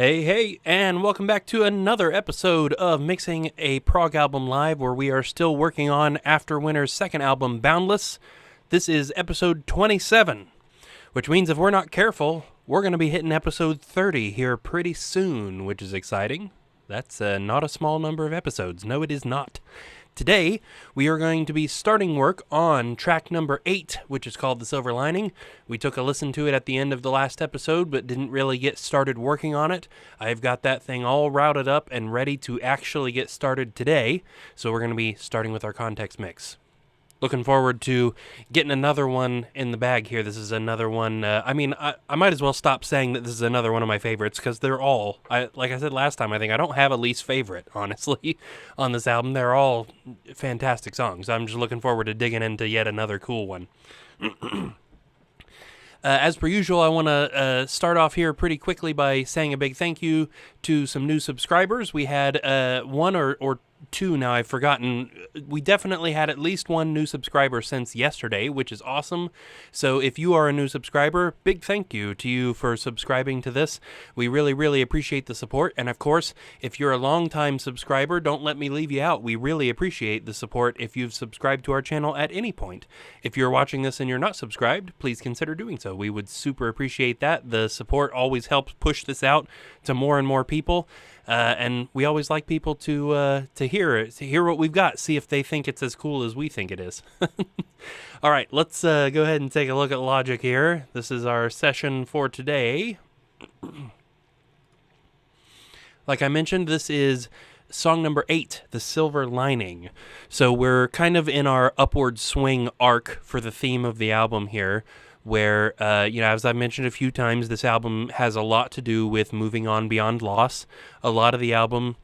Hey, and welcome back to another episode of Mixing a Prog Album Live, where we are still working on AfterWinter's second album, Boundless. This is episode 27, which means if we're not careful, we're going to be hitting episode 30 here pretty soon, which is exciting. That's not a small number of episodes. No, it is not. Today, we are going to be starting work on track number 8, which is called The Silver Lining. We took a listen to it at the end of the last episode, but didn't really get started working on it. I've got that thing all routed up and ready to actually get started today, so we're going to be starting with our context mix. Looking forward to getting another one in the bag here. This is another one. I might as well stop saying that this is another one of my favorites, because they're all, like I said last time, I think I don't have a least favorite, honestly, on this album. They're all fantastic songs. I'm just looking forward to digging into yet another cool one. As per usual, I want to start off here pretty quickly by saying a big thank you to some new subscribers. We had one or two, now I've forgotten. We definitely had at least one new subscriber since yesterday, which is awesome. So if you are a new subscriber, big thank you to you for subscribing to this. We really, really appreciate the support. And of course, if you're a longtime subscriber, don't let me leave you out. We really appreciate the support if you've subscribed to our channel at any point. If you're watching this and you're not subscribed, please consider doing so. We would super appreciate that. The support always helps push this out to more and more people. And we always like people to hear what we've got, see if they think it's as cool as we think it is. All right, let's go ahead and take a look at Logic here. This is our session for today. Like I mentioned, this is song number 8, The Silver Lining. So we're kind of in our upward swing arc for the theme of the album here, where, as I mentioned a few times, this album has a lot to do with moving on beyond loss. A lot of the album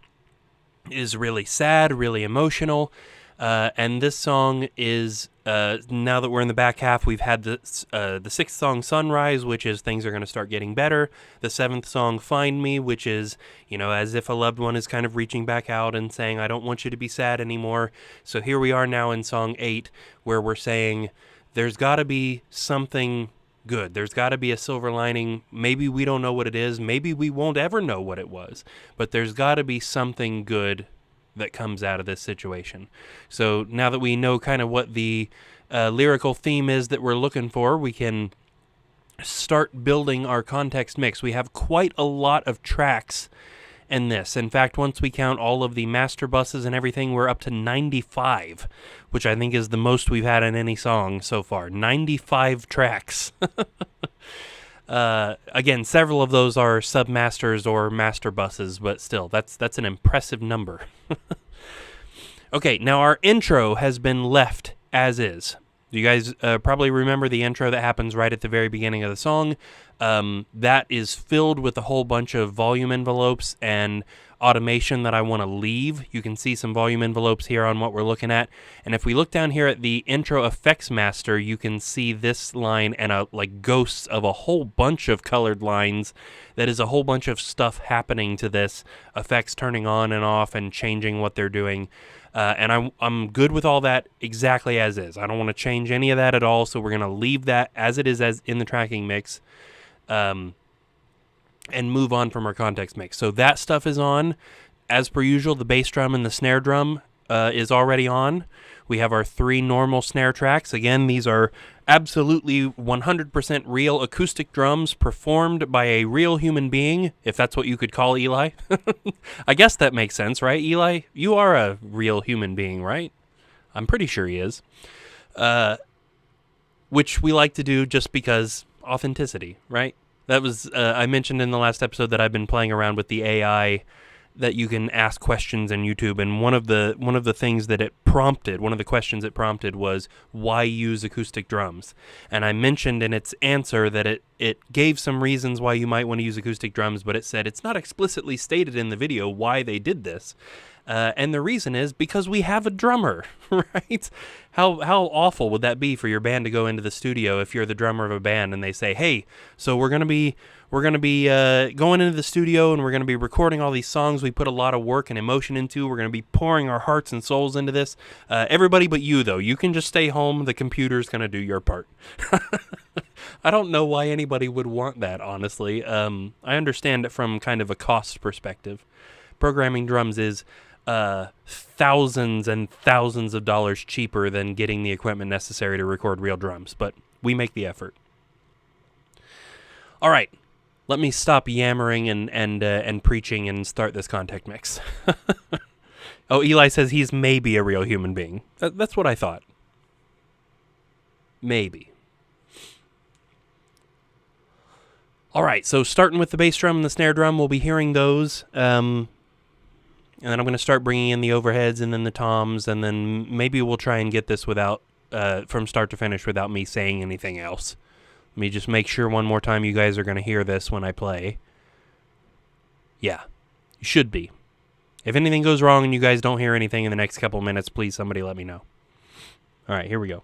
is really sad, really emotional, and this song is, now that we're in the back half, we've had the 6th song, Sunrise, which is things are going to start getting better. The 7th song, Find Me, which is, as if a loved one is kind of reaching back out and saying, I don't want you to be sad anymore. So here we are now in song 8, where we're saying, there's got to be something good. There's got to be a silver lining. Maybe we don't know what it is. Maybe we won't ever know what it was. But there's got to be something good that comes out of this situation. So now that we know kind of what the lyrical theme is that we're looking for, we can start building our context mix. We have quite a lot of tracks in this. In fact, once we count all of the master buses and everything, we're up to 95, which I think is the most we've had in any song so far. 95 tracks. Again, several of those are submasters or master buses, but still, that's an impressive number. Okay, now our intro has been left as is. You guys probably remember the intro that happens right at the very beginning of the song. That is filled with a whole bunch of volume envelopes and automation that I want to leave. You can see some volume envelopes here on what we're looking at. And if we look down here at the intro effects master, you can see this line and ghosts of a whole bunch of colored lines. That is a whole bunch of stuff happening to this, effects turning on and off and changing what they're doing. And I'm good with all that exactly as is. I don't want to change any of that at all, so we're going to leave that as it is as in the tracking mix, and move on from our context mix. So that stuff is on. As per usual, the bass drum and the snare drum is already on. We have our 3 normal snare tracks. Again, these are absolutely 100% real acoustic drums performed by a real human being, if that's what you could call Eli. I guess that makes sense, right, Eli? You are a real human being, right? I'm pretty sure he is. Which we like to do just because authenticity, right? That was, I mentioned in the last episode that I've been playing around with the AI that you can ask questions in YouTube, and one of the things that it prompted, one of the questions it prompted was, why use acoustic drums? And I mentioned in its answer that it gave some reasons why you might want to use acoustic drums, but it said it's not explicitly stated in the video why they did this. And the reason is because we have a drummer, right? How awful would that be for your band to go into the studio if you're the drummer of a band and they say, hey, so we're going to be going into the studio and we're going to be recording all these songs we put a lot of work and emotion into. We're going to be pouring our hearts and souls into this. Everybody but you, though. You can just stay home. The computer's going to do your part. I don't know why anybody would want that, honestly. I understand it from kind of a cost perspective. Programming drums is thousands and thousands of dollars cheaper than getting the equipment necessary to record real drums, but we make the effort. All right, let me stop yammering and preaching and start this contact mix. Oh, Eli says he's maybe a real human being. That's what I thought. Maybe. All right, so starting with the bass drum and the snare drum, we'll be hearing those. And then I'm going to start bringing in the overheads and then the toms, and then maybe we'll try and get this without, from start to finish without me saying anything else. Let me just make sure one more time you guys are going to hear this when I play. Yeah, you should be. If anything goes wrong and you guys don't hear anything in the next couple minutes, please somebody let me know. All right, here we go.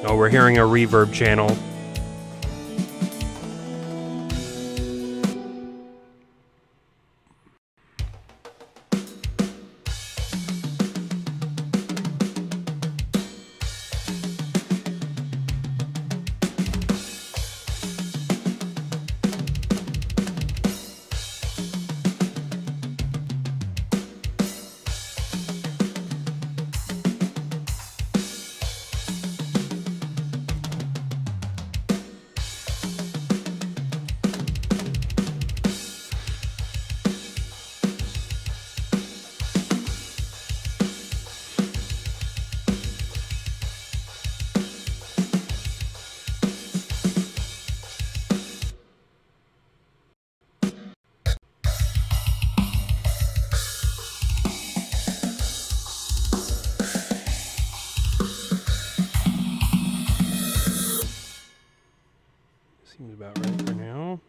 Oh, we're hearing a reverb channel. Seems about right for now.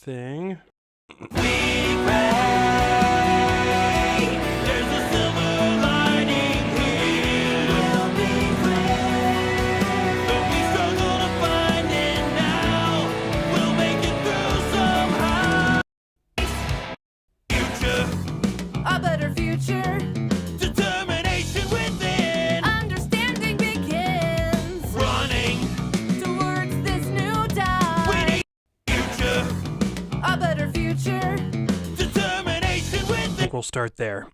thing. We pray there's a silver lining here. We'll be great. Though we struggle to find it now, we'll make it through somehow. Future, a better future. Determination within. Understanding begins. Running towards this new time. We need future, a better future. Determination within. I think we'll start there.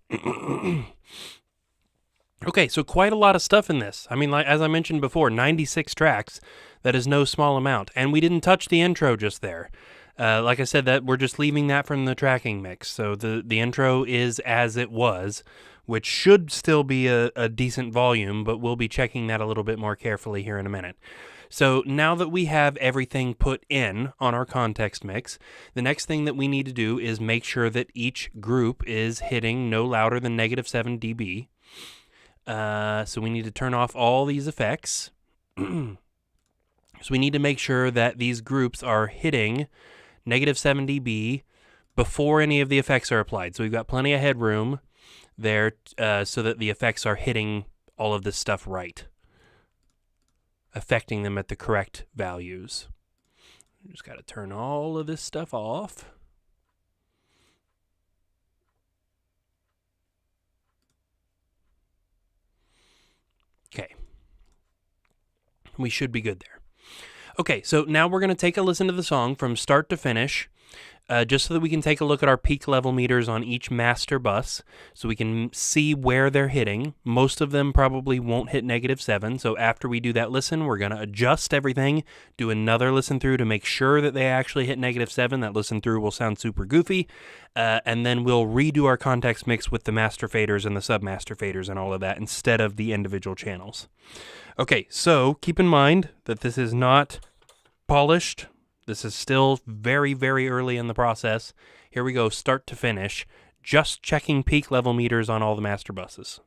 Okay, so quite a lot of stuff in this. I mean, like as I mentioned before, 96 tracks. That is no small amount. And we didn't touch the intro just there. Like I said, that we're just leaving that from the tracking mix. So the intro is as it was, which should still be a decent volume, but we'll be checking that a little bit more carefully here in a minute. So now that we have everything put in on our context mix, the next thing that we need to do is make sure that each group is hitting no louder than -7 dB. So we need to turn off all these effects. So we need to make sure that these groups are hitting -7 dB before any of the effects are applied. So we've got plenty of headroom there so that the effects are hitting all of this stuff right, affecting them at the correct values. Just got to turn all of this stuff off. Okay. We should be good there. Okay, so now we're going to take a listen to the song from start to finish, just so that we can take a look at our peak level meters on each master bus, so we can see where they're hitting. Most of them probably won't hit -7, so after we do that listen, we're going to adjust everything, do another listen through to make sure that they actually hit -7. That listen through will sound super goofy, and then we'll redo our context mix with the master faders and the sub-master faders and all of that instead of the individual channels. Okay, so keep in mind that this is not polished. This is still very, very early in the process. Here we go, start to finish, just checking peak level meters on all the master buses.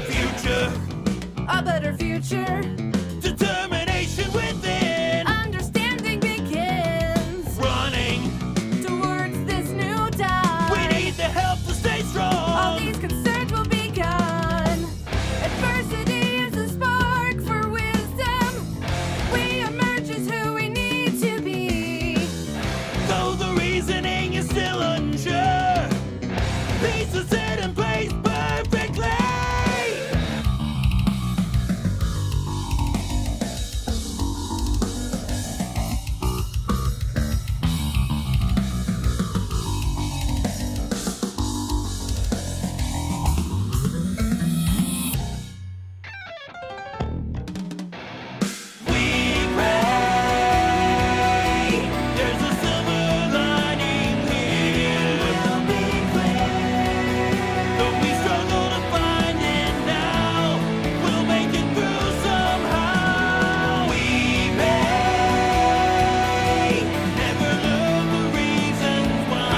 Future, A better future. determination within. Understanding begins Running, towards this new time. we need the help to stay All strong. these concerns will be gone. Adversity is a spark for wisdom. We emerge as who we need to be. Though the reasoning is still unsure, pieces set in place perfectly. We pray there's a silver lining here. We'll be clear. Though we struggle to find it now, we'll make it through somehow. We may never learn the reasons why.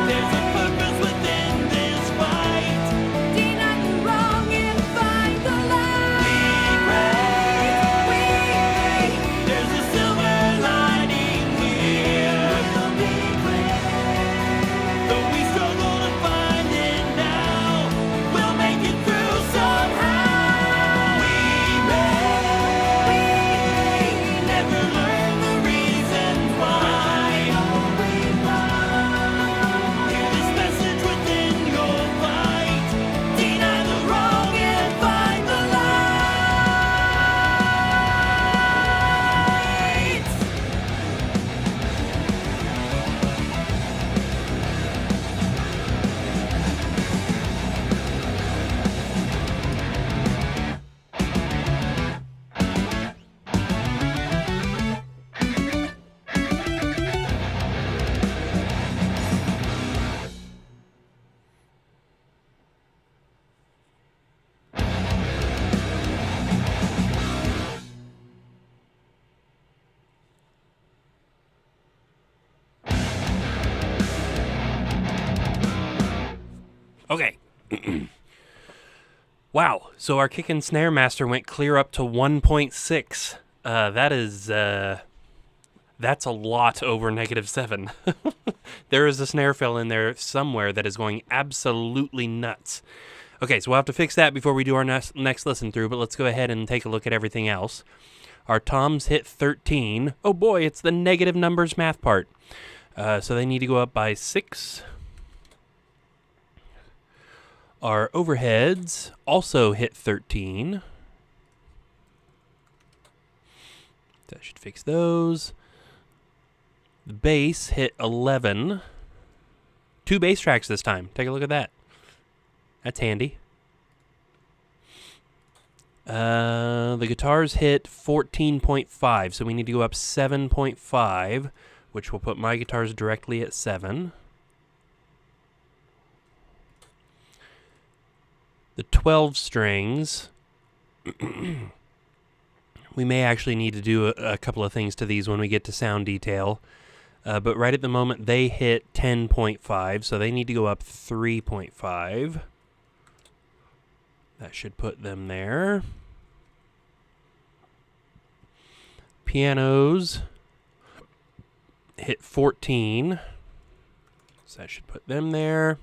There's a purpose within this fight. Deny the wrong and find the light. We pray there's a silver lining here. We'll be clear. Though we struggle to find it now, we'll make it through somehow. We may never learn the reasons why. Hear this message within your fight. Deny the wrong and find the light. Okay. Wow. So our kick and snare master went clear up to 1.6. That's a lot over -7. There is a snare fill in there somewhere that is going absolutely nuts. Okay, so we'll have to fix that before we do our next listen through, but let's go ahead and take a look at everything else. Our toms hit 13. Oh boy, it's the negative numbers math part. So they need to go up by 6. Our overheads also hit 13. That should fix those. The bass hit 11. 2 bass tracks this time. Take a look at that. That's handy. The guitars hit 14.5, so we need to go up 7.5, which will put my guitars directly at 7. The 12 strings, we may actually need to do a couple of things to these when we get to sound detail. But right at the moment, they hit 10.5, so they need to go up 3.5. That should put them there. Pianos hit 14, so that should put them there.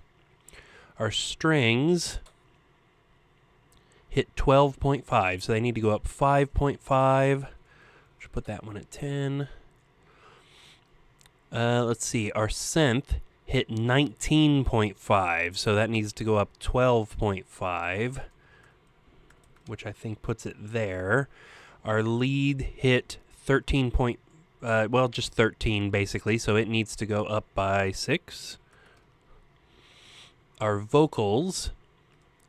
Our strings hit 12.5, so they need to go up 5.5. Should put that one at 10. Let's see, our synth hit 19.5, so that needs to go up 12.5, which I think puts it there. Our lead hit 13 point, just 13 basically, so it needs to go up by 6. Our vocals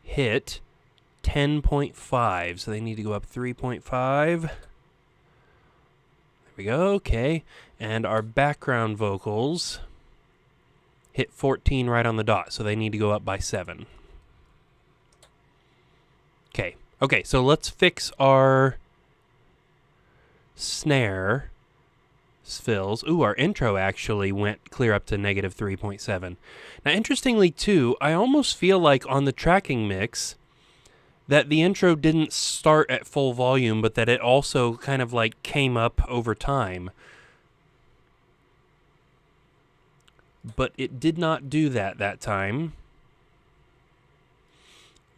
hit 10.5, so they need to go up 3.5. There we go, okay. And our background vocals hit 14 right on the dot, so they need to go up by 7. Okay, so let's fix our snare fills. Ooh, our intro actually went clear up to negative 3.7. Now, interestingly, too, I almost feel like on the tracking mix that the intro didn't start at full volume, but that it also kind of like came up over time. But it did not do that time.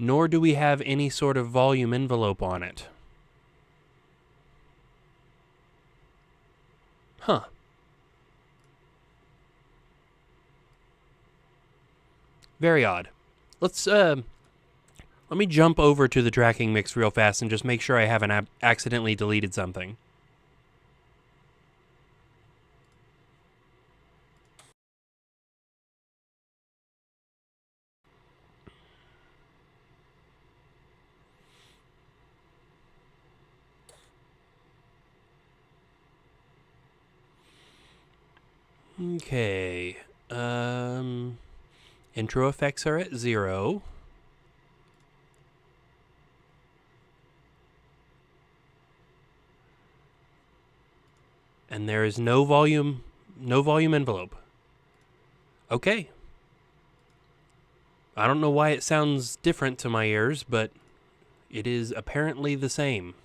Nor do we have any sort of volume envelope on it. Huh. Very odd. Let me jump over to the tracking mix real fast and just make sure I haven't accidentally deleted something. Okay. Intro effects are at 0. And there is no volume envelope. Okay. I don't know why it sounds different to my ears, but it is apparently the same.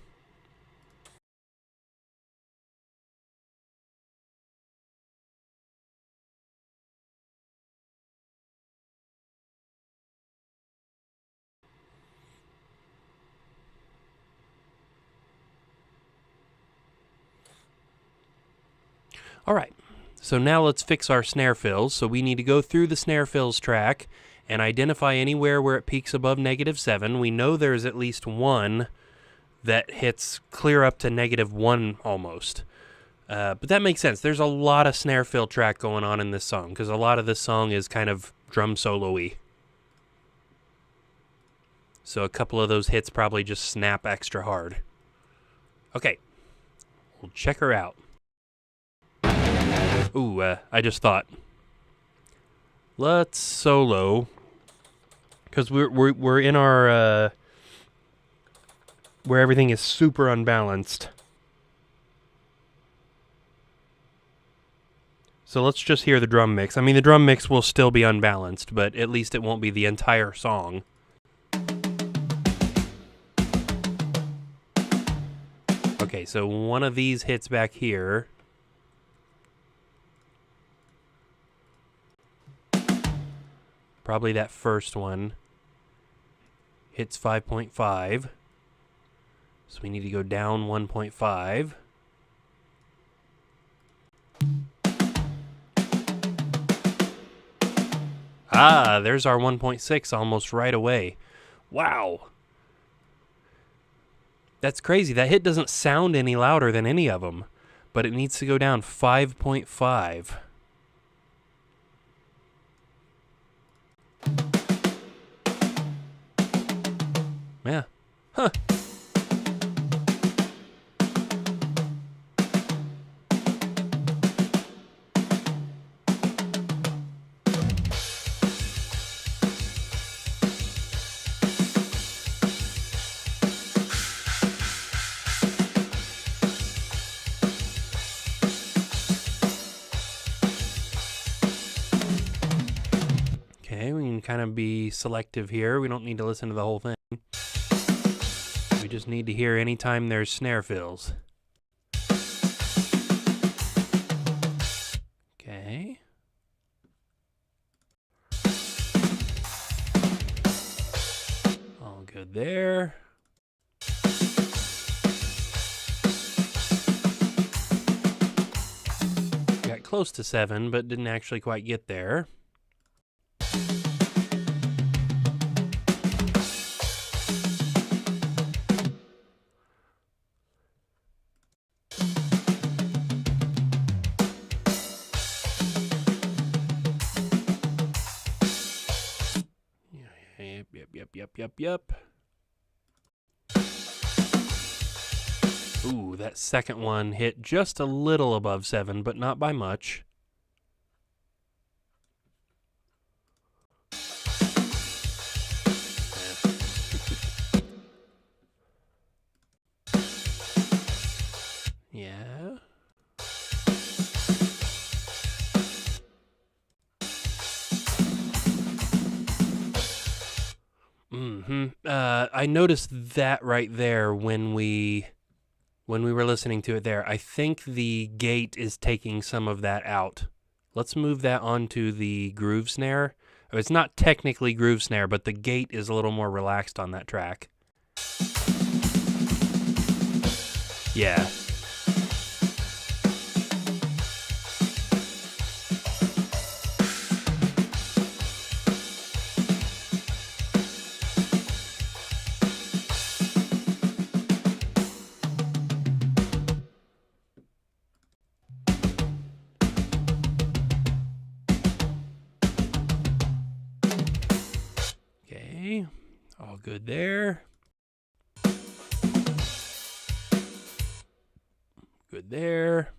All right, so now let's fix our snare fills. So we need to go through the snare fills track and identify anywhere where it peaks above negative 7. We know there's at least one that hits clear up to negative 1 almost. But that makes sense. There's a lot of snare fill track going on in this song because a lot of this song is kind of drum solo-y. So a couple of those hits probably just snap extra hard. Okay, we'll check her out. Ooh, I just thought. Let's solo, because we're in our where everything is super unbalanced. So let's just hear the drum mix. I mean, the drum mix will still be unbalanced, but at least it won't be the entire song. Okay, so one of these hits back here. Probably that first one hits 5.5. So we need to go down 1.5. Ah, there's our 1.6 almost right away. Wow. That's crazy. That hit doesn't sound any louder than any of them, but it needs to go down 5.5. Yeah. Huh. Okay, we can kind of be selective here. We don't need to listen to the whole thing. We just need to hear anytime there's snare fills. Okay. All good there. Got close to 7, but didn't actually quite get there. Yep. Ooh, that second one hit just a little above 7, but not by much. I noticed that right there when we were listening to it there. I think the gate is taking some of that out. Let's move that onto the groove snare. Oh, it's not technically groove snare, but the gate is a little more relaxed on that track. Yeah. Okay, all good there. Good there.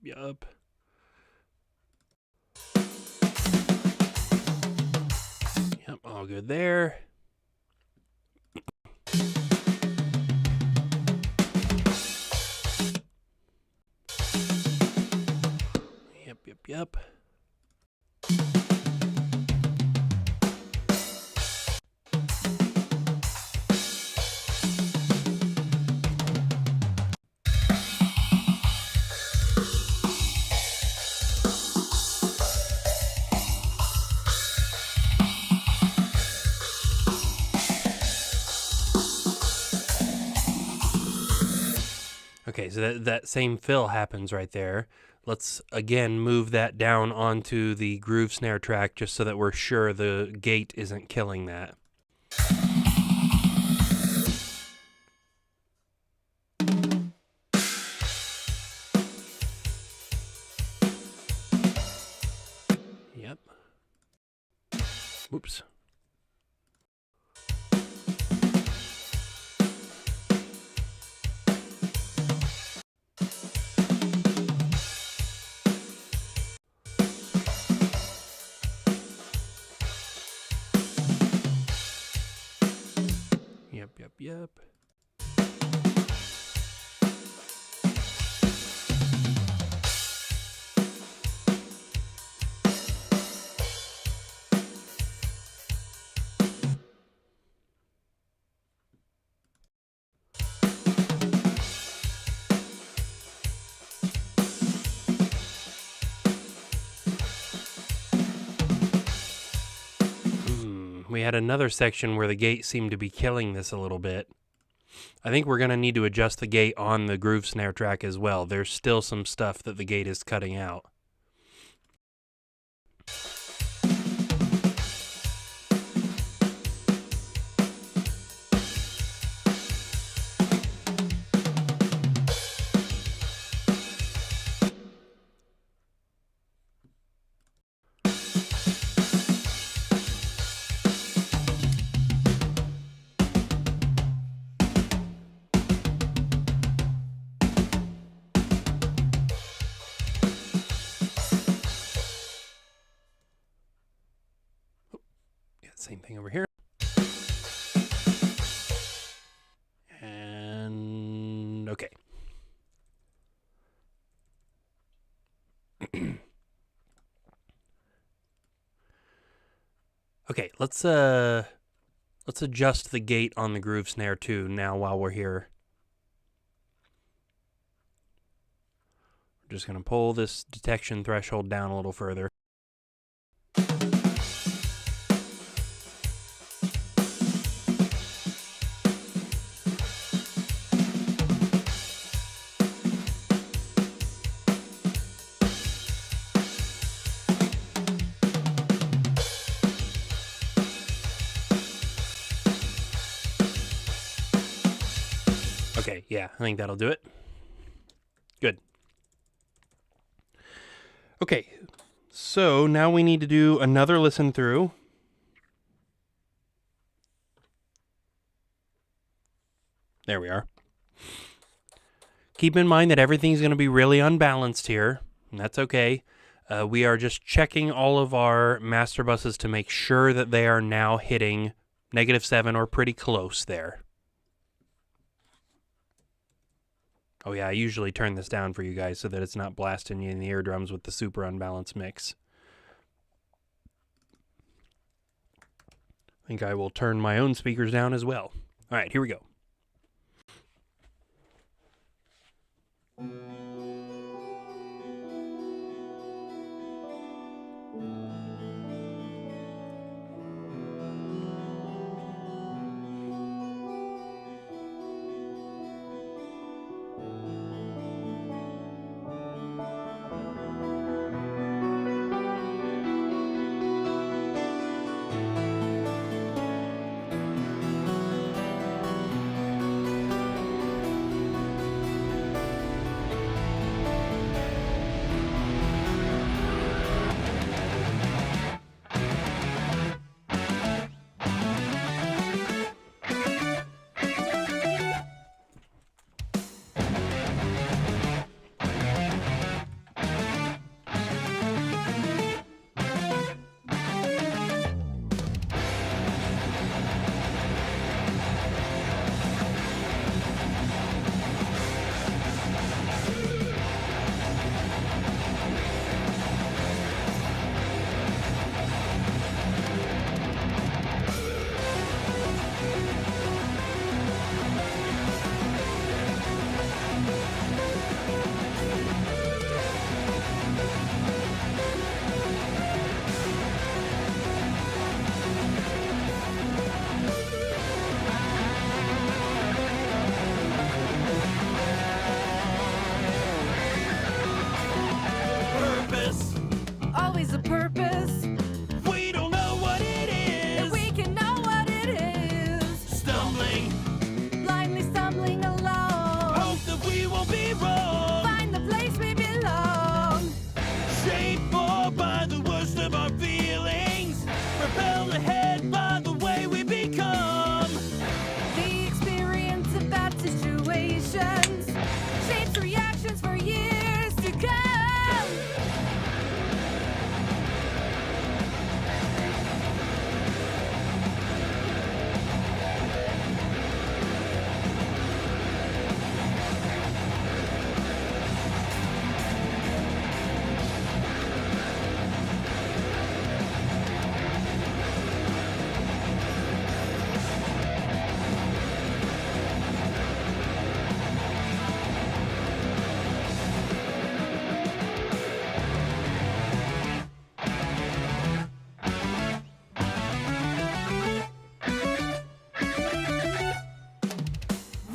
Yup. Yep, all good there. Yep. Okay, so that same fill happens right there. Let's again move that down onto the groove snare track just so that we're sure the gate isn't killing that. Yep. Whoops. Yep. We had another section where the gate seemed to be killing this a little bit. I think we're going to need to adjust the gate on the groove snare track as well. There's still some stuff that the gate is cutting out. Same thing over here. And okay. Okay, let's adjust the gate on the groove snare too now while we're here. We're just going to pull this detection threshold down a little further. Okay, yeah, I think that'll do it. Good. Okay, so now we need to do another listen through. There we are. Keep in mind that everything's going to be really unbalanced here. and that's okay. We are just checking all of our master buses to make sure that they are now hitting -7 or pretty close there. Oh yeah, I usually turn this down for you guys so that it's not blasting you in the eardrums with the super unbalanced mix. I think I will turn my own speakers down as well. All right, here we go. Purpose. Always a purpose. We don't know what it And is. we can know what it is. Stumbling. Blindly stumbling along. Hope that we won't be wrong. Find the place we belong. Shaped more by the worst of our feelings. Propelled ahead by the way we become. The experience of bad situations shapes reactions for years to come.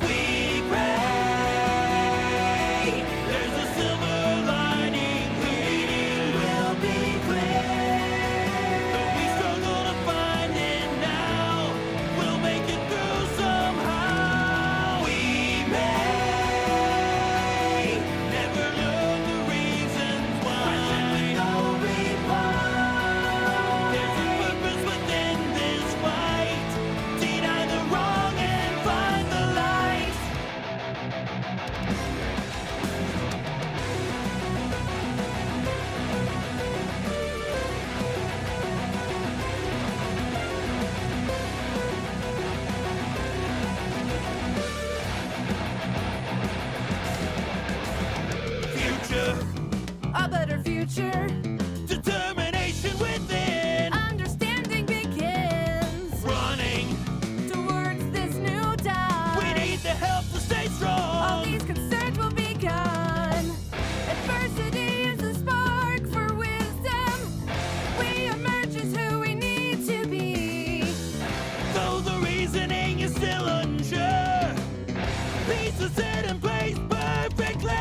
We pray. There's a silver lining. Bleeding will be clear. Though we struggle to find it now, we'll make it through somehow. We may never learn the reasons why. With no reply. There's a purpose within this fight. Deny the wrong and find the light. Future, A better future. determination within. Understanding begins Running, towards this new dawn. we need the help to stay All strong. these concerns will be gone. Adversity is a spark for wisdom. We emerge as who we need to be. Though the reasoning is still unsure, pieces set in place perfectly.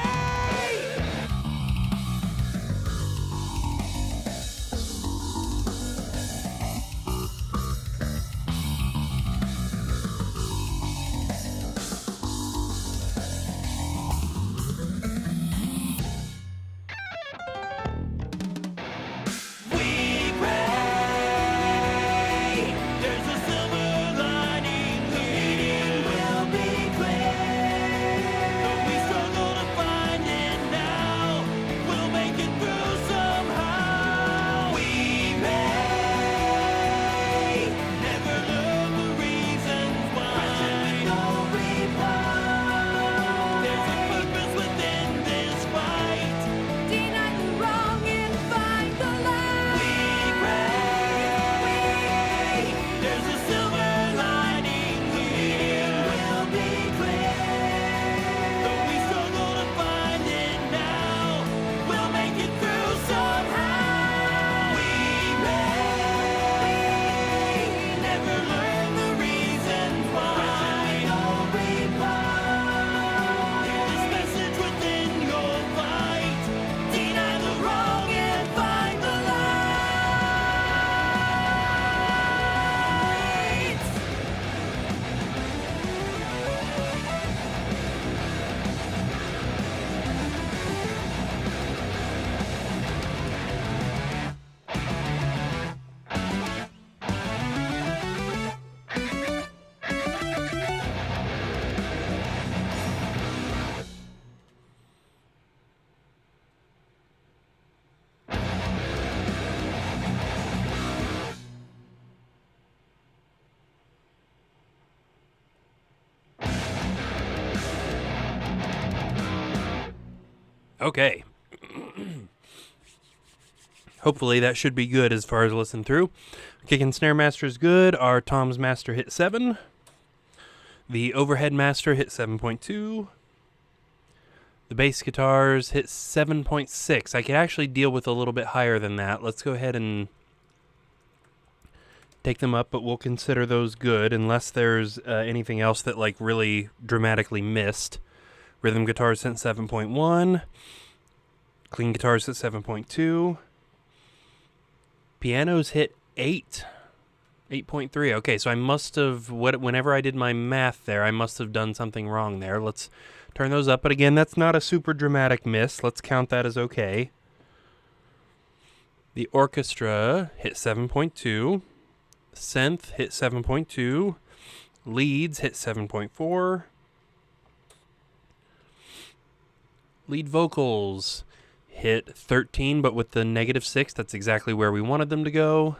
Okay. Hopefully that should be good as far as listen through. Kick and snare master is good. Our toms master hit 7. The overhead master hit 7.2. The bass guitars hit 7.6. I could actually deal with a little bit higher than that. Let's go ahead and take them up, but we'll consider those good unless there's anything else that like really dramatically missed. Rhythm guitars hit 7.1. Clean guitars hit 7.2. Pianos hit 8. 8.3. Okay, so I must have, whenever I did my math there, I must have done something wrong there. Let's turn those up. But again, that's not a super dramatic miss. Let's count that as okay. The orchestra hit 7.2. Synth hit 7.2. Leads hit 7.4. Lead vocals hit 13, but with the -6, that's exactly where we wanted them to go.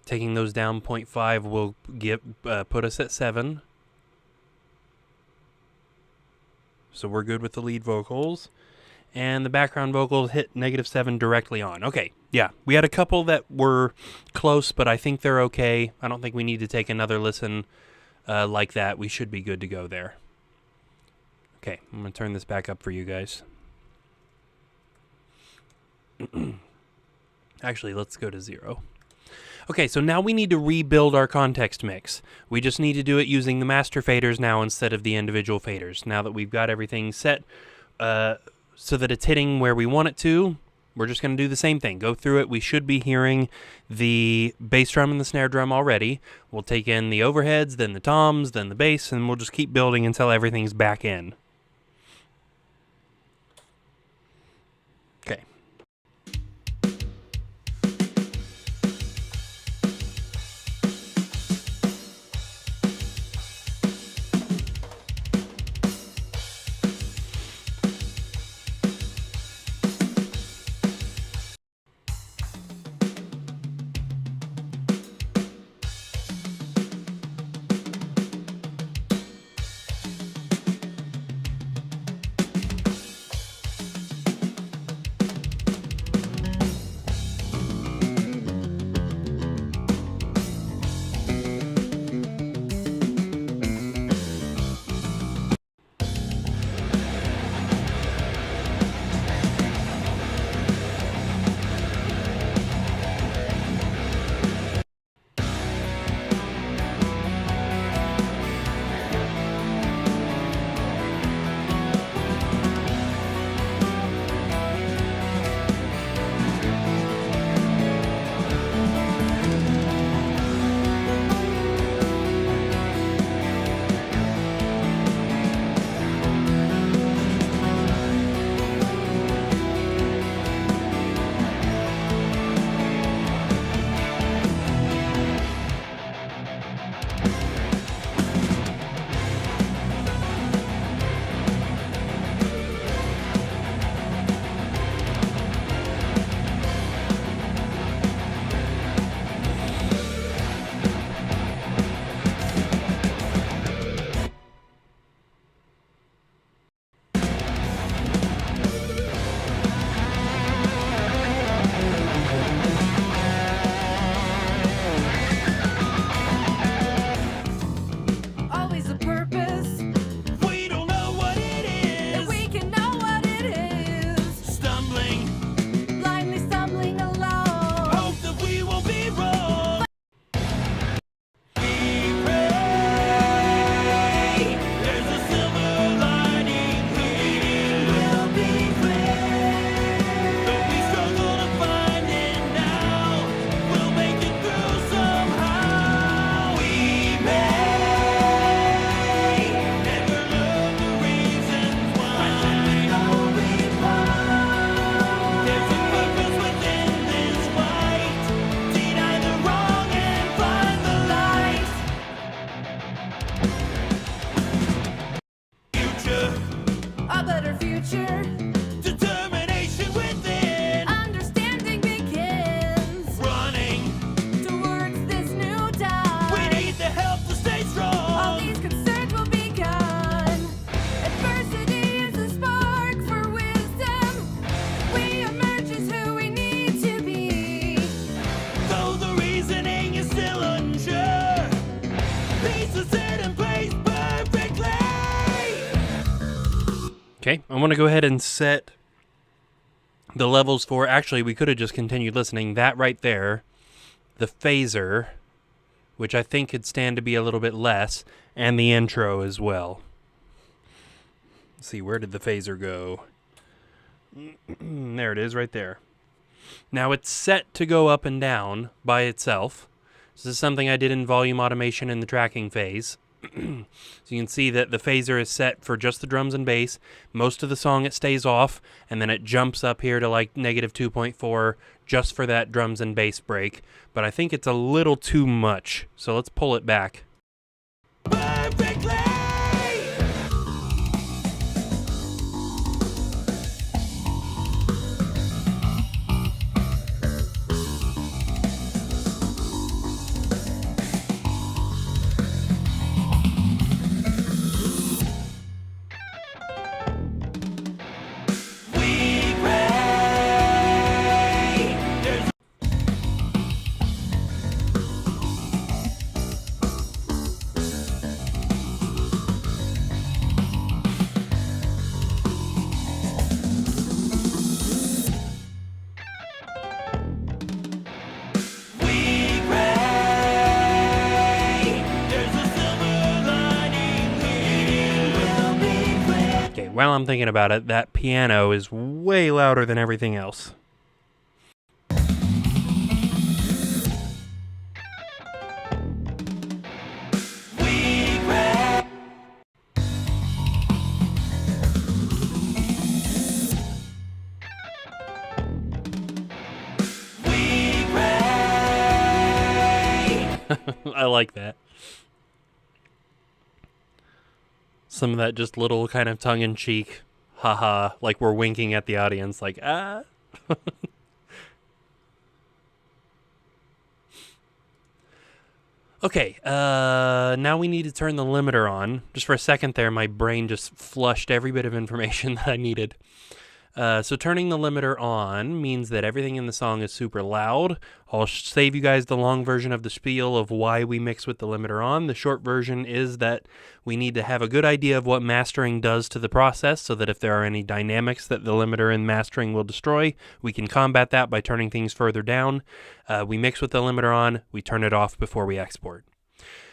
Taking those down 0.5 will put us at 7. So we're good with the lead vocals. And the background vocals hit -7 directly on. Okay, yeah. We had a couple that were close, but I think they're okay. I don't think we need to take another listen like that. We should be good to go there. Okay, I'm going to turn this back up for you guys. Actually, let's go to 0. Okay, so now we need to rebuild our context mix. We just need to do it using the master faders now instead of the individual faders. Now that we've got everything set so that it's hitting where we want it to, we're just going to do the same thing. Go through it. We should be hearing the bass drum and the snare drum already. We'll take in the overheads, then the toms, then the bass, and we'll just keep building until everything's back in. Okay. Always a purpose, We don't know what it and is. we can know what it is. Stumbling, Blindly stumbling along. hope that we won't be wrong. We pray there's a silver lining here. We'll be clear. Though we struggle to find it now, we'll make it through somehow. We may never learn the reasons why. There's a purpose within this fight. Deny the wrong and find the light. Future, A better future. determination within. Understanding begins Running, towards this new dawn. we need the help to stay All strong. these concerns will be gone. Adversity Okay, I want to go ahead and set the levels for, actually, we could have just continued listening. That right there, the phaser, which I think could stand to be a little bit less, and the intro as well. Let's see, where did the phaser go? There it is, right there. Now it's set to go up and down by itself. This is something I did in volume automation in the tracking phase. So you can see that the phaser is set for just the drums and bass. Most of the song it stays off, and then it jumps up here to like negative 2.4 just for that drums and bass break. But I think it's a little too much, so let's pull it back. Perfectly. We pray. There's We pray. There's a silver lining. It will be clear. Okay, while I'm thinking about it, that piano is way louder than everything else. We pray. We pray. I like that. Some of that just little kind of tongue-in-cheek, haha, like we're winking at the audience, like, ah. Okay, now we need to turn the limiter on. Just for a second there, my brain just flushed every bit of information that I needed. So turning the limiter on means that everything in the song is super loud. I'll save you guys the long version of the spiel of why we mix with the limiter on. The short version is that we need to have a good idea of what mastering does to the process so that if there are any dynamics that the limiter in mastering will destroy, we can combat that by turning things further down. We mix with the limiter on, we turn it off before we export.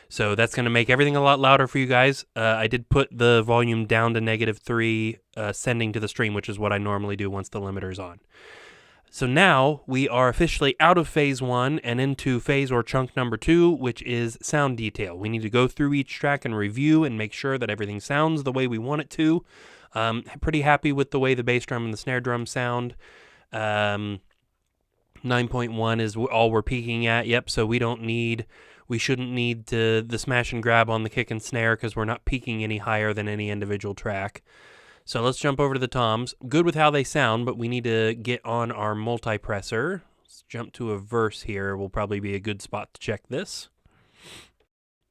So that's going to make everything a lot louder for you guys. I did put the volume down to -3, sending to the stream, which is what I normally do once the limiter's on. So now we are officially out of phase 1 and into phase or chunk number 2, which is sound detail. We need to go through each track and review and make sure that everything sounds the way we want it to. Pretty happy with the way the bass drum and the snare drum sound. 9.1 is all we're peaking at. Yep, so we shouldn't need the smash and grab on the kick and snare because we're not peaking any higher than any individual track. So let's jump over to the toms. Good with how they sound, but we need to get on our multipressor. Let's jump to a verse here. Will probably be a good spot to check this.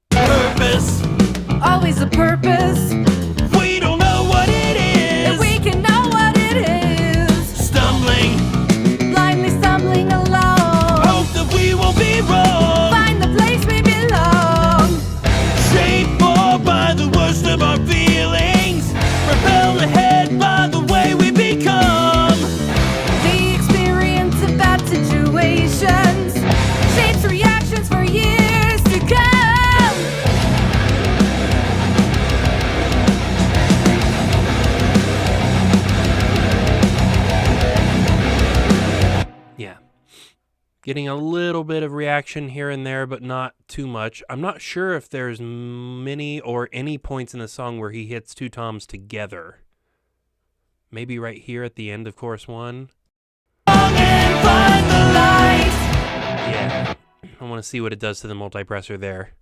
Purpose. Always a purpose. We don't know what it If is. we can know what it is. Stumbling. Blindly stumbling along. Hope that we won't be wrong. Find the place we belong. Shaped more by the worst of our feelings. Propelled ahead by the way we become. The experience of bad situations shapes reactions for years to come. Yeah. Getting a little bit of reaction here and there, but not too much. I'm not sure if there's many or any points in the song where he hits two toms together. Maybe right here at the end of chorus 1. And find the light. Yeah. I want to see what it does to the multipressor there.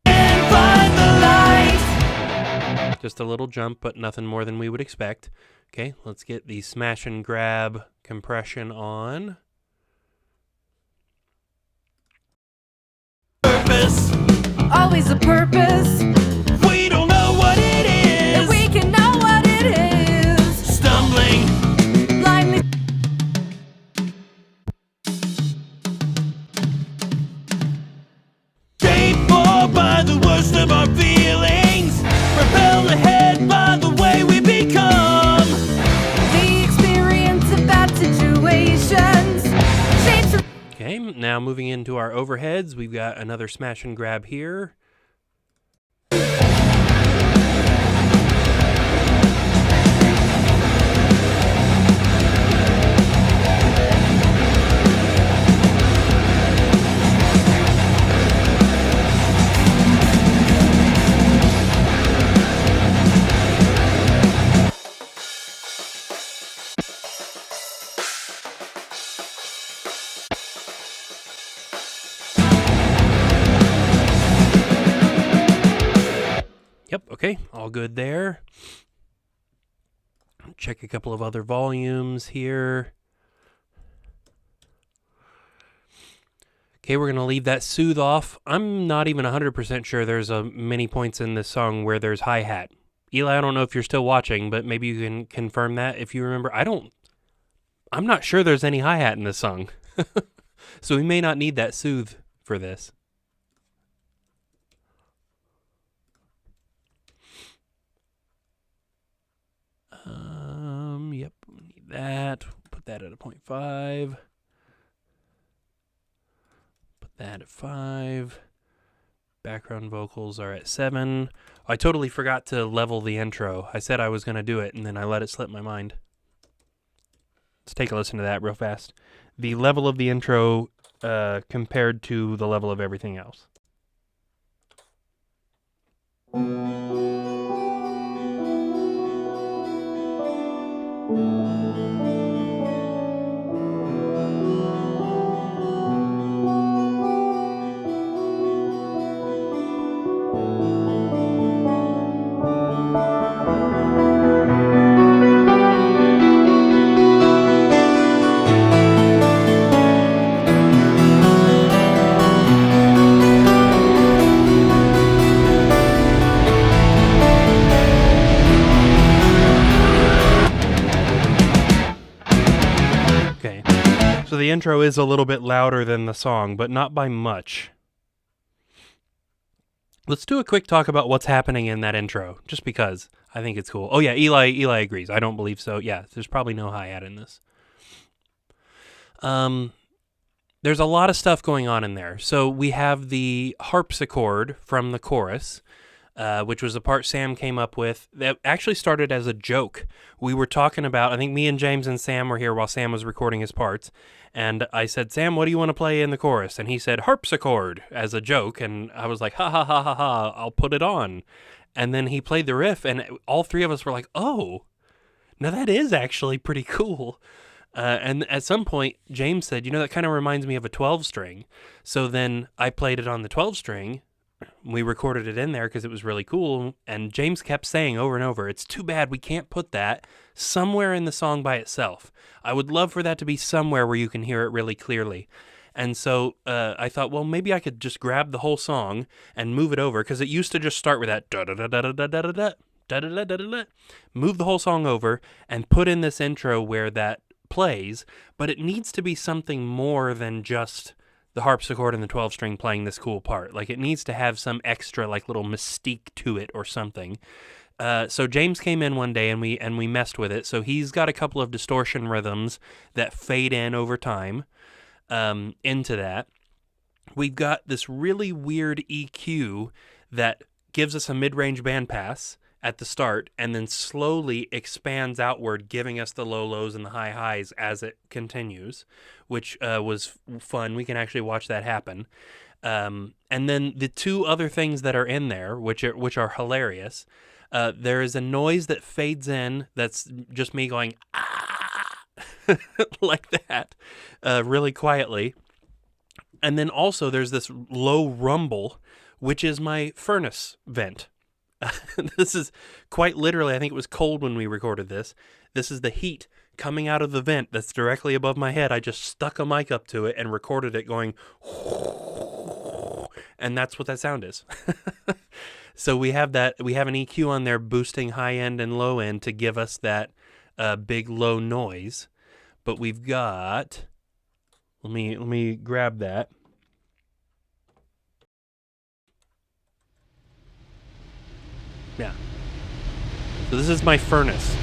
And find the light. Just a little jump, but nothing more than we would expect. Okay, let's get the smash and grab compression on. Purpose. Always a purpose. We don't know what it If is. we can know what it is. Stumbling. Blindly Shaped more by the worst of our feelings. Propelled ahead by the way we become. Now moving into our overheads, we've got another smash and grab here. Yep, okay, all good there. Check a couple of other volumes here. Okay, we're going to leave that soothe off. I'm not even 100% sure there's many points in this song where there's hi-hat. Eli, I don't know if you're still watching, but maybe you can confirm that if you remember. I'm not sure there's any hi-hat in this song. So we may not need that soothe for this. Yep, we need that. Put that at a 0.5. Put that at 5. Background vocals are at 7. I totally forgot to level the intro. I said I was going to do it, and then I let it slip my mind. Let's take a listen to that real fast. The level of the intro compared to the level of everything else. So the intro is a little bit louder than the song, but not by much. Let's do a quick talk about what's happening in that intro, just because I think it's cool. Oh yeah, Eli agrees. I don't believe so. Yeah, there's probably no hi-hat in this. There's a lot of stuff going on in there. So we have the harpsichord from the chorus, which was the part Sam came up with that actually started as a joke. We were talking about, I think me and James and Sam were here while Sam was recording his parts, and I said, Sam, what do you want to play in the chorus? And he said, harpsichord, as a joke, and I was like, ha ha ha ha ha, I'll put it on. And then he played the riff, and all three of us were like, oh, now that is actually pretty cool. And at some point, James said, that kind of reminds me of a 12-string. So then I played it on the 12-string. We recorded it in there because it was really cool, and James kept saying over and over, it's too bad we can't put that somewhere in the song by itself. I would love for that to be somewhere where you can hear it really clearly. And so I thought, well, maybe I could just grab the whole song and move it over, because it used to just start with that da-da-da-da-da-da-da-da, da-da-da-da-da-da, move the whole song over and put in this intro where that plays, but it needs to be something more than just the harpsichord and the 12-string playing this cool part. Like, it needs to have some extra, like, little mystique to it or something. So James came in one day and we messed with it. So he's got a couple of distortion rhythms that fade in over time into that. We've got this really weird EQ that gives us a mid-range bandpass at the start and then slowly expands outward, giving us the low lows and the high highs as it continues, which was fun. We can actually watch that happen. And then the two other things that are in there, which are hilarious, there is a noise that fades in that's just me going, ah, like that, really quietly. And then also there's this low rumble, which is my furnace vent. This is quite literally, I think it was cold when we recorded this. This is the heat coming out of the vent that's directly above my head. I just stuck a mic up to it and recorded it going, and that's what that sound is. So we have an EQ on there boosting high end and low end to give us that big low noise. But we've got, let me grab that. Yeah. So this is my furnace.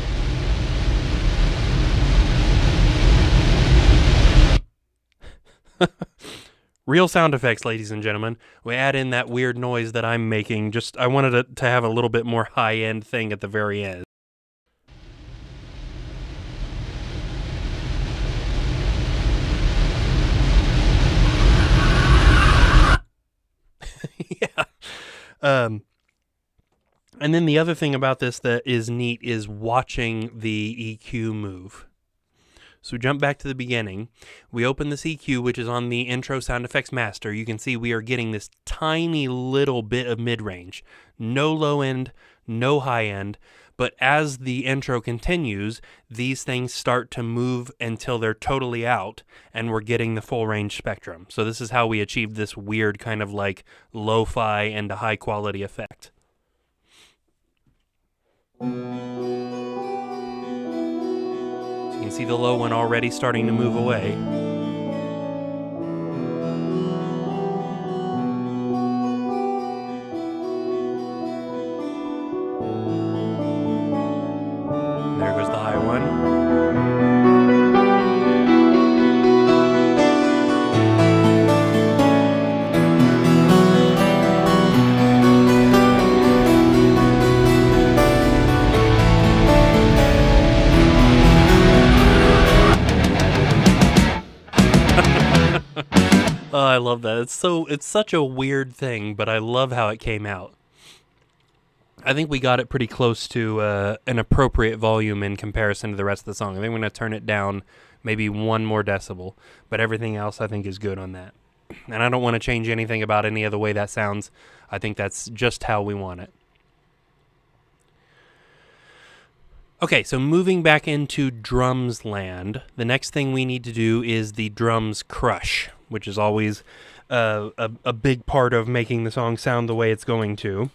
Real sound effects, ladies and gentlemen. We add in that weird noise that I'm making. Just, I wanted it to have a little bit more high-end thing at the very end. Yeah. And then the other thing about this that is neat is watching the EQ move. So we jump back to the beginning. We open this EQ, which is on the intro sound effects master. You can see we are getting this tiny little bit of mid-range. No low end, no high end. But as the intro continues, these things start to move until they're totally out, and we're getting the full range spectrum. So this is how we achieved this weird kind of like lo-fi and a high quality effect. You can see the low one already starting to move away. There goes the high one. Oh, I love that. It's such a weird thing, but I love how it came out. I think we got it pretty close to an appropriate volume in comparison to the rest of the song. I think we're going to turn it down maybe 1 more decibel, but everything else I think is good on that. And I don't want to change anything about any of the way that sounds. I think that's just how we want it. Okay, so moving back into drums land, the next thing we need to do is the drums crush, which is always a big part of making the song sound the way it's going to.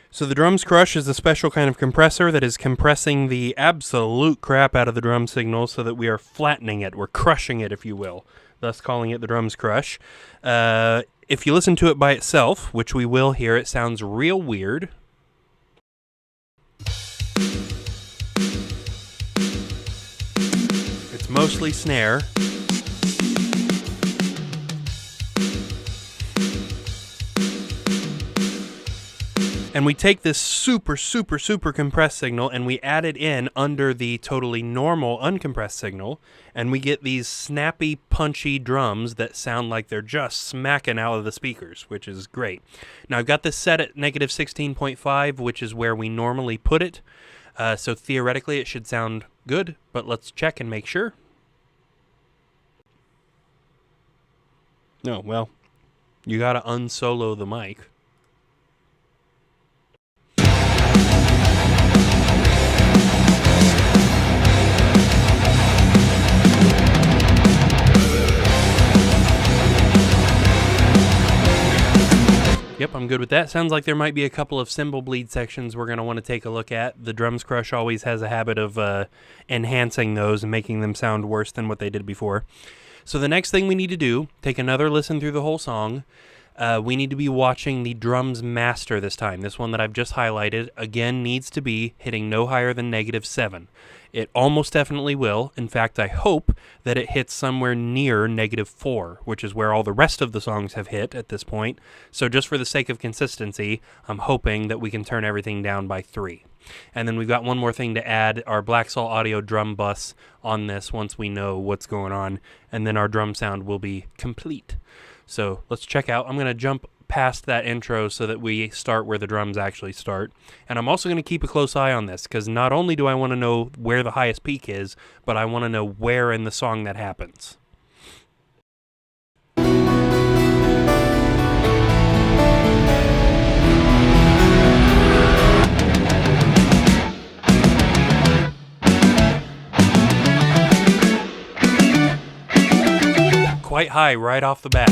So the drums crush is a special kind of compressor that is compressing the absolute crap out of the drum signal so that we are flattening it. We're crushing it, if you will, thus calling it the drums crush. If you listen to it by itself, which we will here, it sounds real weird. It's mostly snare. And we take this super compressed signal and we add it in under the totally normal uncompressed signal, and we get these snappy, punchy drums that sound like they're just smacking out of the speakers, which is great. Now I've got this set at negative 16.5, which is where we normally put it. So theoretically it should sound good, but let's check and make sure. No, well, you gotta unsolo the mic. Yep, I'm good with that. Sounds like there might be a couple of cymbal bleed sections we're going to want to take a look at. The drums crush always has a habit of enhancing those and making them sound worse than what they did before. So the next thing we need to do, take another listen through the whole song. We need to be watching the drums master this time. This one that I've just highlighted, again, needs to be hitting no higher than -7. It almost definitely will. In fact, I hope that it hits somewhere near -4, which is where all the rest of the songs have hit at this point. So just for the sake of consistency, I'm hoping that we can turn everything down by 3. And then we've got one more thing to add, our Black Salt Audio drum bus on this once we know what's going on, and then our drum sound will be complete. So let's check out. I'm going to jump past that intro so that we start where the drums actually start. And I'm also going to keep a close eye on this, because not only do I want to know where the highest peak is, but I want to know where in the song that happens. Quite high right off the bat.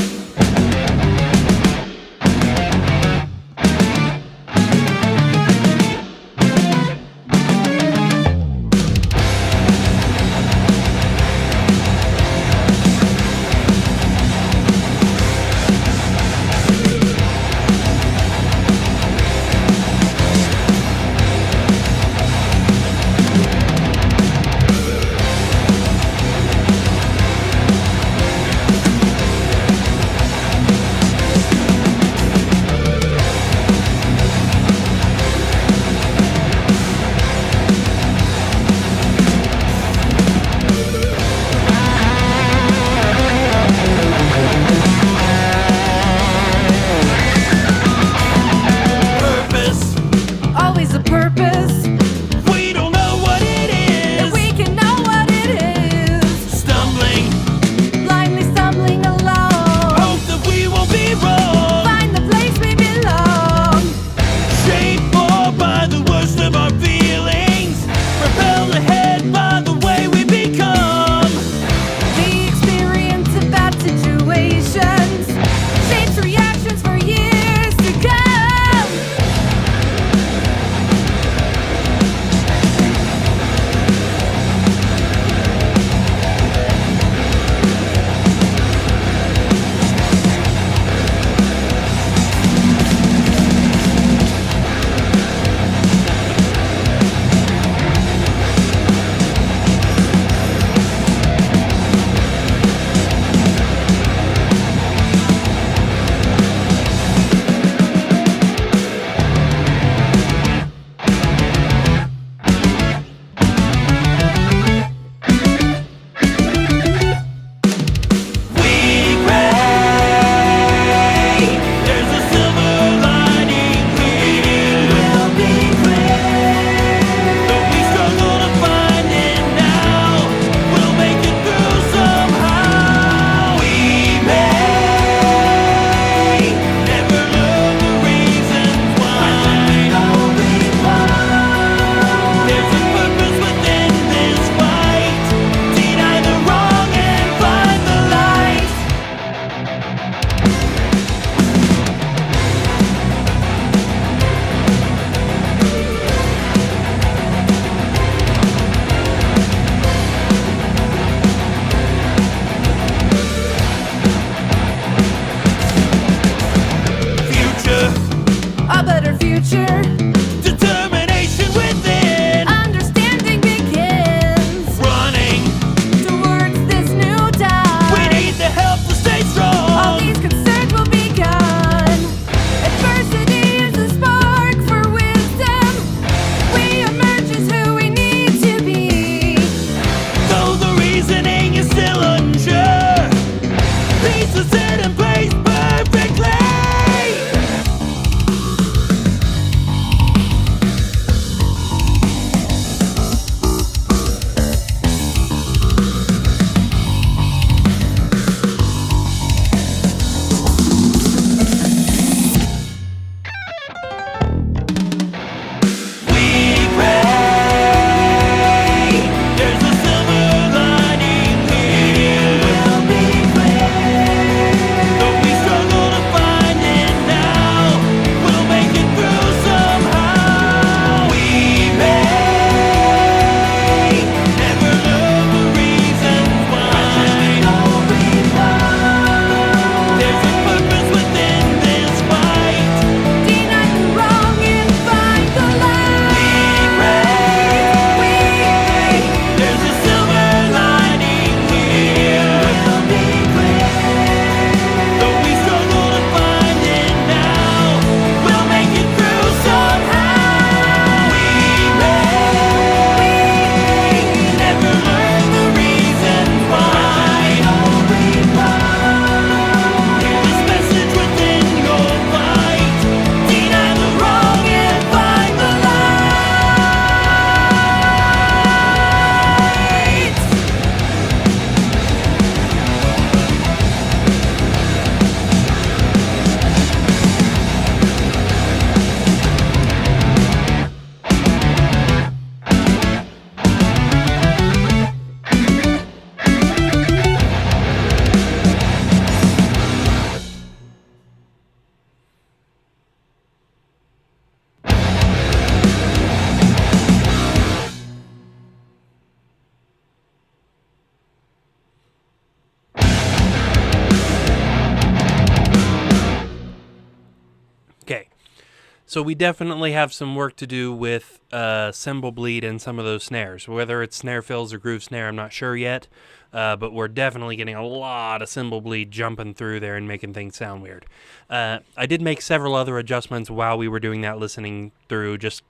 So we definitely have some work to do with cymbal bleed and some of those snares. Whether it's snare fills or groove snare, I'm not sure yet. But we're definitely getting a lot of cymbal bleed jumping through there and making things sound weird. I did make several other adjustments while we were doing that, listening through, just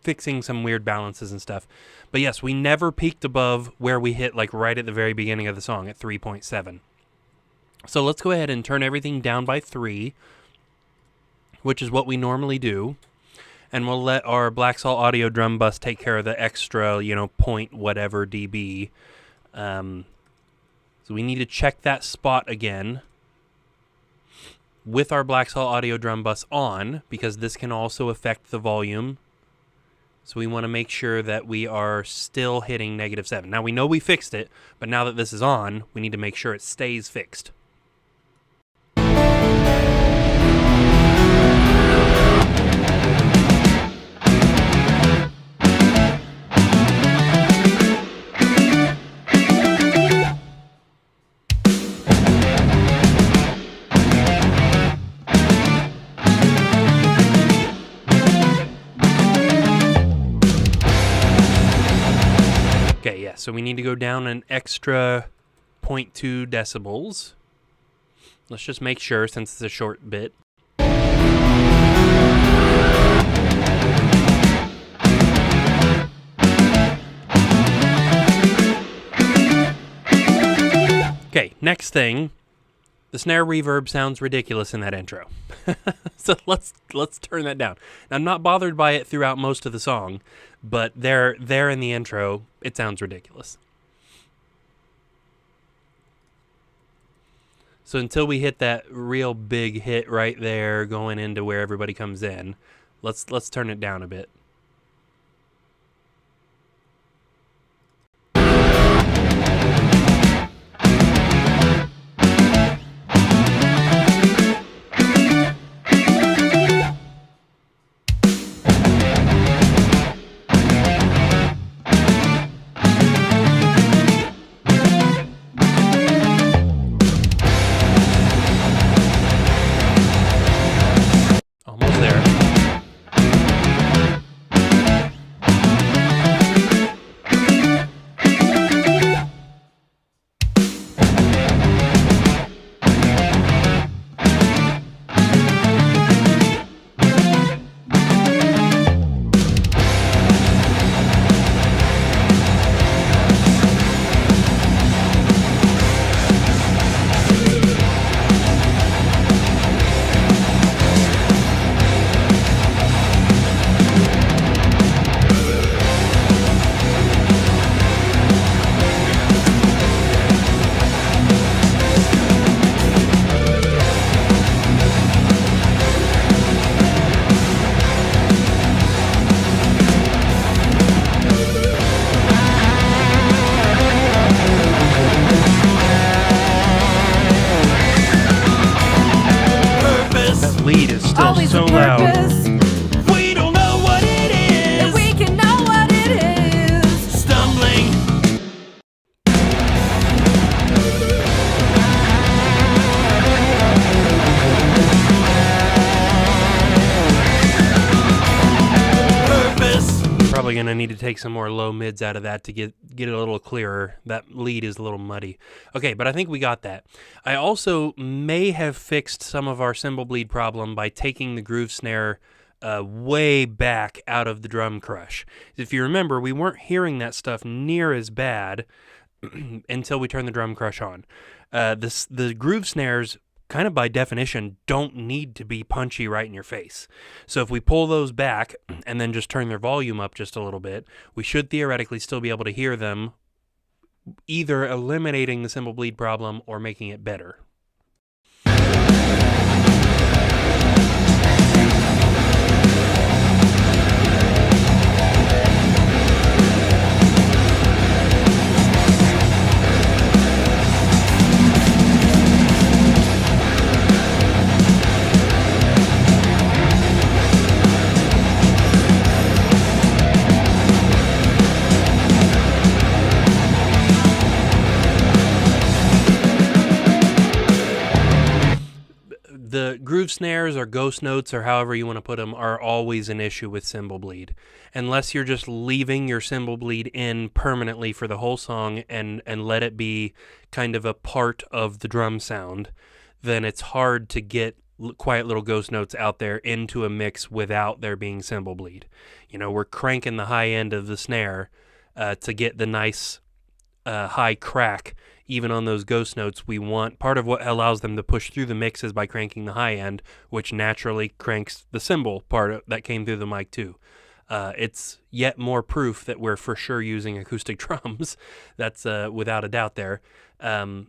fixing some weird balances and stuff. But yes, we never peaked above where we hit like right at the very beginning of the song at 3.7. So let's go ahead and turn everything down by 3, which is what we normally do. And we'll let our Black Salt Audio drum bus take care of the extra, point whatever dB. So we need to check that spot again with our Black Salt Audio drum bus on, because this can also affect the volume. So we want to make sure that we are still hitting -7. Now we know we fixed it, but now that this is on, we need to make sure it stays fixed. Okay, yeah, so we need to go down an extra 0.2 decibels. Let's just make sure, since it's a short bit. Okay, next thing. The snare reverb sounds ridiculous in that intro. So let's turn that down. Now, I'm not bothered by it throughout most of the song, but there in the intro, it sounds ridiculous. So until we hit that real big hit right there going into where everybody comes in, let's turn it down a bit. Lead is still Always so a loud. purpose. We don't know what it And is. we can know what it is. Stumbling. Purpose. Probably going to need to take some more low mids out of that to get it a little clearer. That lead is a little muddy. Okay, but I think we got that. I also may have fixed some of our cymbal bleed problem by taking the groove snare way back out of the drum crush. If you remember, we weren't hearing that stuff near as bad until we turned the drum crush on. The groove snares, kind of by definition, don't need to be punchy right in your face. So if we pull those back and then just turn their volume up just a little bit, we should theoretically still be able to hear them, either eliminating the cymbal bleed problem or making it better. groove snares or ghost notes or however you want to put them are always an issue with cymbal bleed. Unless you're just leaving your cymbal bleed in permanently for the whole song and let it be kind of a part of the drum sound, then it's hard to get quiet little ghost notes out there into a mix without there being cymbal bleed. You know, we're cranking the high end of the snare to get the nice high crack even on those ghost notes. We want part of what allows them to push through the mix is by cranking the high end, which naturally cranks the cymbal part that came through the mic too. It's yet more proof that we're for sure using acoustic drums. That's without a doubt there. And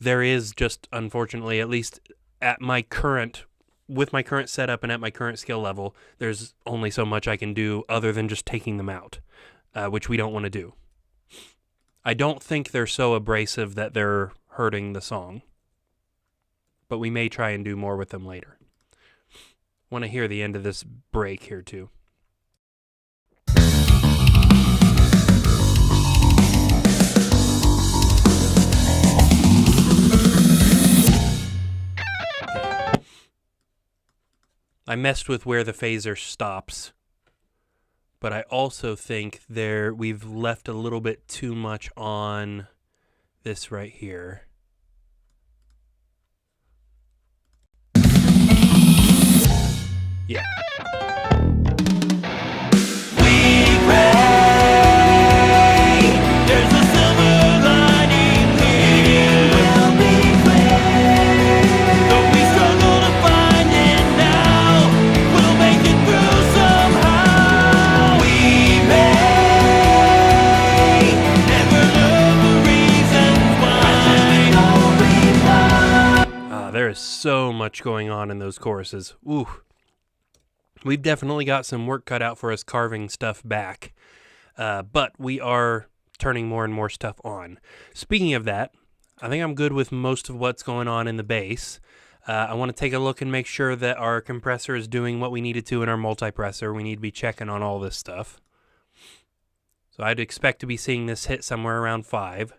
there is just, unfortunately, at least with my current setup and at my current skill level, there's only so much I can do other than just taking them out, which we don't want to do. I don't think they're so abrasive that they're hurting the song, but we may try and do more with them later. Want to hear the end of this break here too. I messed with where the phaser stops, but I also think we've left a little bit too much on this right here. Yeah. We pray there's a silver lining here. Will be clear. Though we struggle to find it now, we'll make it through somehow. We may never know the reasons why. There is so much going on in those choruses. Ooh. We've definitely got some work cut out for us carving stuff back, but we are turning more and more stuff on. Speaking of that, I think I'm good with most of what's going on in the bass. I want to take a look and make sure that our compressor is doing what we needed to in our multipressor. We need to be checking on all this stuff. So I'd expect to be seeing this hit somewhere around 5.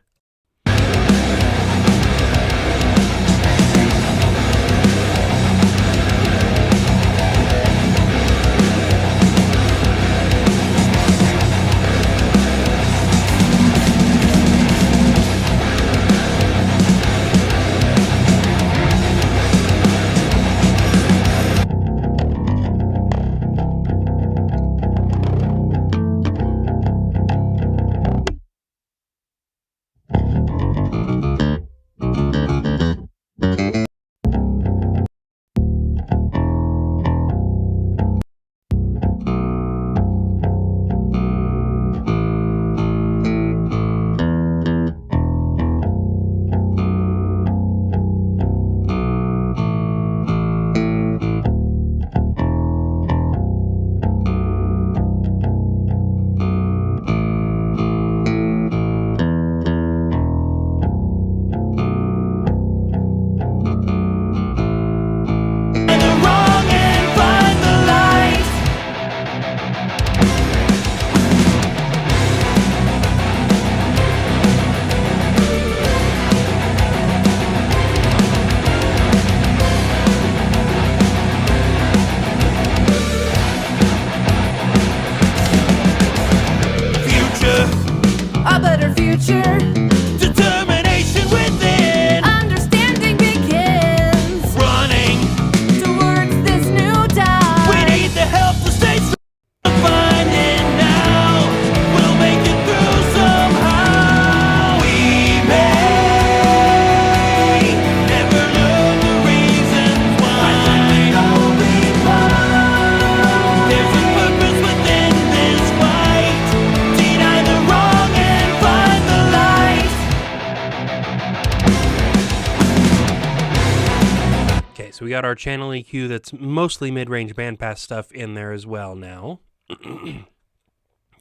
So we got our channel EQ that's mostly mid-range bandpass stuff in there as well now.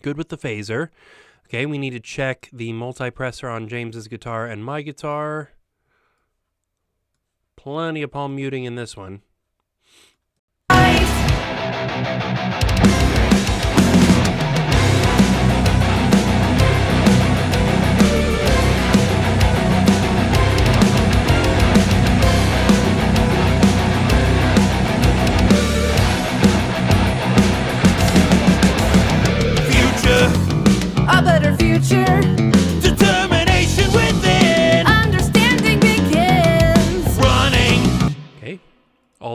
Good with the phaser. Okay, we need to check the multipressor on James's guitar and my guitar. Plenty of palm muting in this one.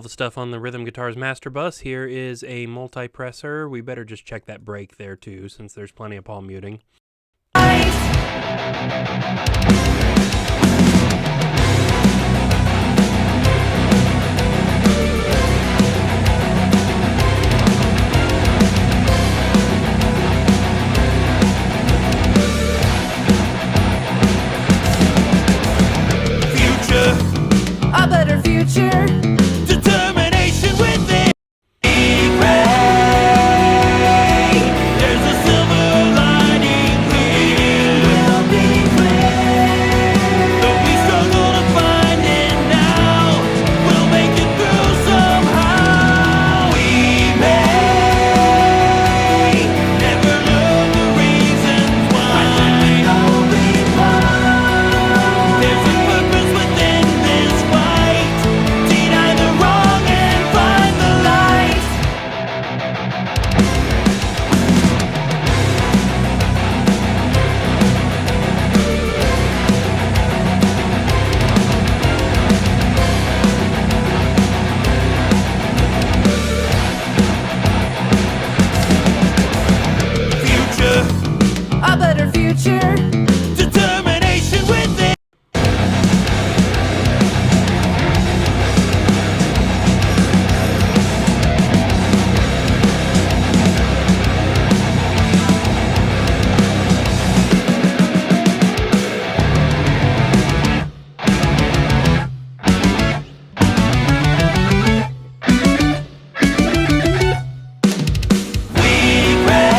the stuff on the Rhythm Guitars Master Bus. Here is a multi-presser. We better just check that break there too, since there's plenty of palm muting. A better future. Determination within me gray. There's a silver lining here. Will be clear. Though we struggle to find it now, we'll make it through somehow. We may never learn the reasons why. There's a purpose within this fight. Deny the wrong and find the light. Future, A better future. determination within. We pray.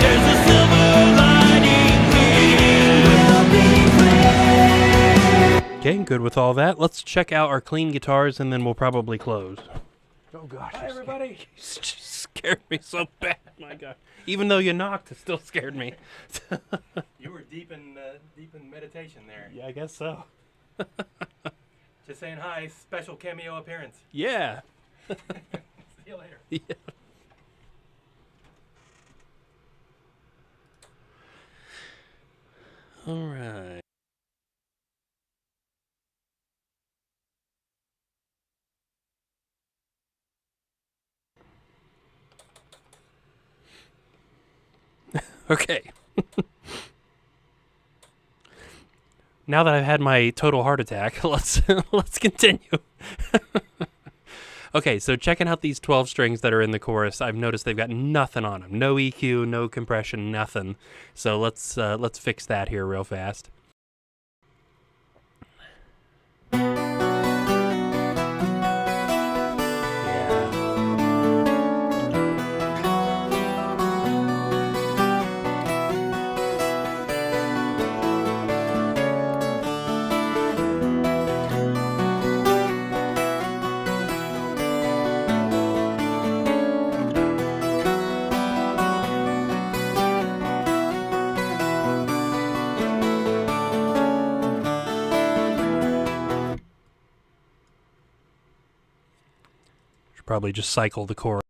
There's a silver lining here. Will be clear. Okay, good with all that. Let's check out our clean guitars and then we'll probably close. Oh gosh. Hi everybody. You just scared me so bad. My God. Even though you knocked, it still scared me. You were deep in meditation there. Yeah, I guess so. Just saying hi, special cameo appearance. Yeah. See you later. Yeah. All right. Okay. Now that I've had my total heart attack, let's continue. Okay, so checking out these 12 strings that are in the chorus, I've noticed they've got nothing on them. No EQ, no compression, nothing. So let's fix that here real fast. Should probably just cycle the chorus.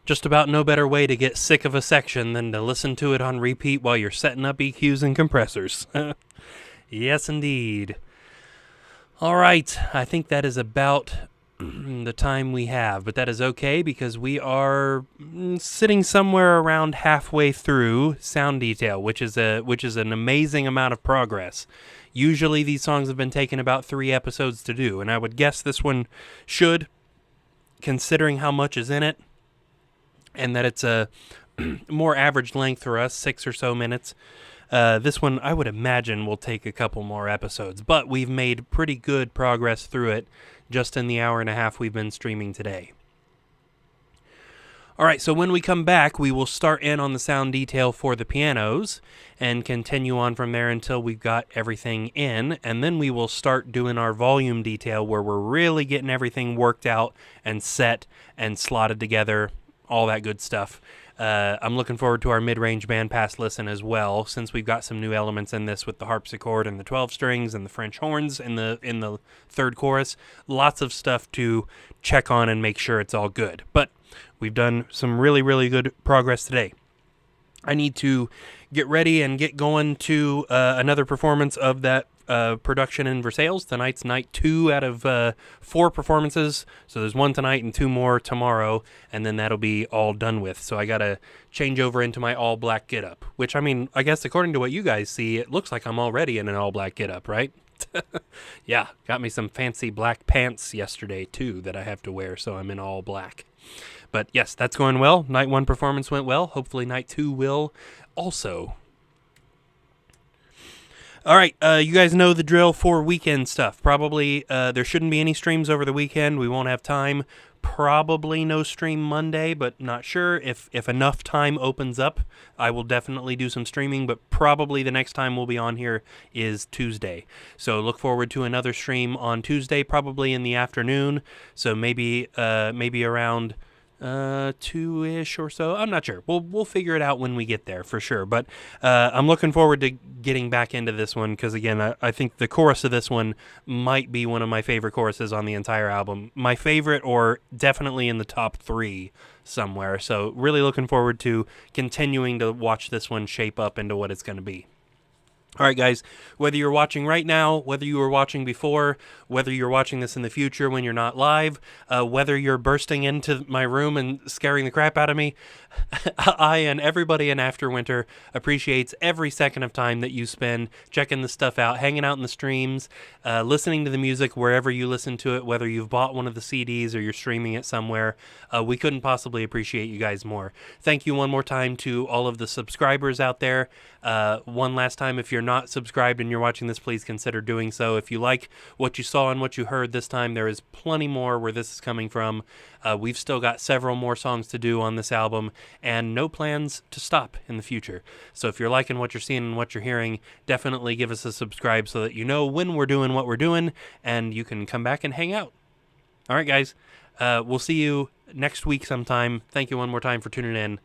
Just about no better way to get sick of a section than to listen to it on repeat while you're setting up EQs and compressors. Yes, indeed. All right, I think that is about the time we have, but that is okay because we are sitting somewhere around halfway through sound detail, which is an amazing amount of progress. Usually these songs have been taking about 3 episodes to do, and I would guess this one should, considering how much is in it, and that it's a more average length for us, 6 or so minutes. This one, I would imagine, will take a couple more episodes, but we've made pretty good progress through it just in the hour and a half we've been streaming today. All right, so when we come back, we will start in on the sound detail for the pianos and continue on from there until we've got everything in, and then we will start doing our volume detail where we're really getting everything worked out and set and slotted together, all that good stuff. I'm looking forward to our mid-range bandpass listen as well, since we've got some new elements in this with the harpsichord and the 12 strings and the French horns in the third chorus. Lots of stuff to check on and make sure it's all good. But we've done some really, really good progress today. I need to get ready and get going to another performance of that production in Versailles. Tonight's night 2 out of 4 performances. So there's 1 tonight and 2 more tomorrow, and then that'll be all done with. So I got to change over into my all black getup, which, I mean, I guess according to what you guys see, it looks like I'm already in an all black getup, right? Yeah, got me some fancy black pants yesterday too that I have to wear, so I'm in all black. But yes, that's going well. Night 1 performance went well. Hopefully night 2 will also. All right, you guys know the drill for weekend stuff. Probably there shouldn't be any streams over the weekend. We won't have time. Probably no stream Monday, but not sure. If enough time opens up, I will definitely do some streaming, but probably the next time we'll be on here is Tuesday. So look forward to another stream on Tuesday, probably in the afternoon. So maybe around 2-ish or so. I'm not sure. We'll figure it out when we get there for sure. But I'm looking forward to getting back into this one because, again, I think the chorus of this one might be one of my favorite choruses on the entire album. My favorite, or definitely in the top 3 somewhere. So really looking forward to continuing to watch this one shape up into what it's going to be. All right, guys, whether you're watching right now, whether you were watching before, whether you're watching this in the future when you're not live, whether you're bursting into my room and scaring the crap out of me, I and everybody in AfterWinter appreciates every second of time that you spend checking the stuff out, hanging out in the streams, listening to the music wherever you listen to it, whether you've bought one of the CDs or you're streaming it somewhere. We couldn't possibly appreciate you guys more. Thank you one more time to all of the subscribers out there. One last time, if you're not subscribed and you're watching this, please consider doing so. If you like what you saw and what you heard this time, there is plenty more where this is coming from. We've still got several more songs to do on this album and no plans to stop in the future. So if you're liking what you're seeing and what you're hearing, definitely give us a subscribe so that you know when we're doing what we're doing and you can come back and hang out. All right, guys, we'll see you next week sometime. Thank you one more time for tuning in.